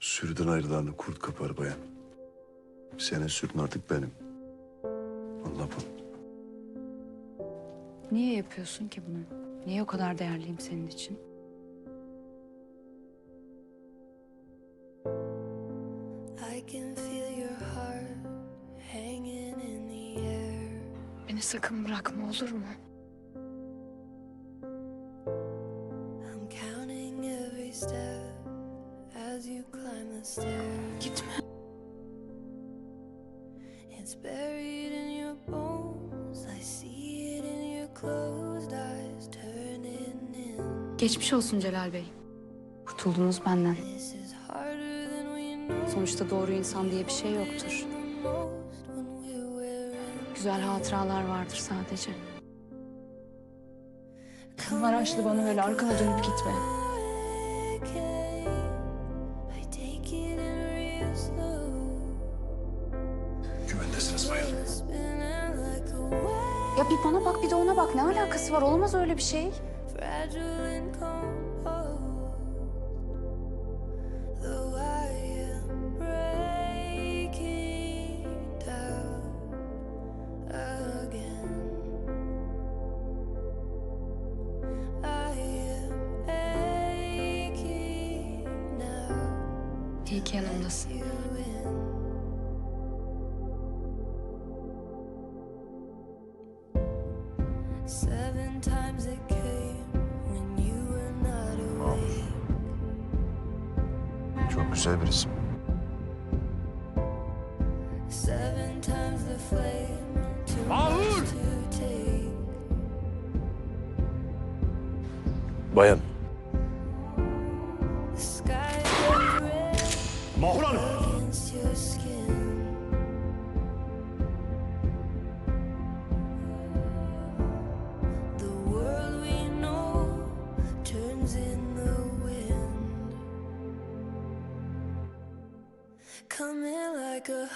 Sürüden ayrılanı kurt kapar bayan. Senin sürün artık benim. Anla bunu. Niye yapıyorsun ki bunu? Niye o kadar değerliyim senin için? I can feel your heart hanging in the air. Beni sakın bırakma, olur mu? I'm counting every step as you climb the stairs. Gitme. It's buried in your bones. I see it in your closed eyes turning in. Geçmiş olsun Celal Bey. Kurtuldunuz benden. This is harder than we know. Sonuçta doğru insan diye bir şey yoktur. The most when we're wearing. Güzel hatıralar vardır sadece. Maraşlı bana böyle arkana dönüp gitme. I take it in real slow. Güvendesiniz bayan. Spinning like a wave. Ya bir bana bak bir de ona bak. Ne alakası var? Olamaz öyle bir şey. Fragile and composed, though I am breaking down again. I am aching now. İyi ki yanımdasın. You in. Seven times it came when you were not awake. Çok güzel bir isim. Seven times the flame too Mahur! much to take. Bayan. The sky goes red Mahur Hanım! against your skin. The world we know turns in the wind, coming like a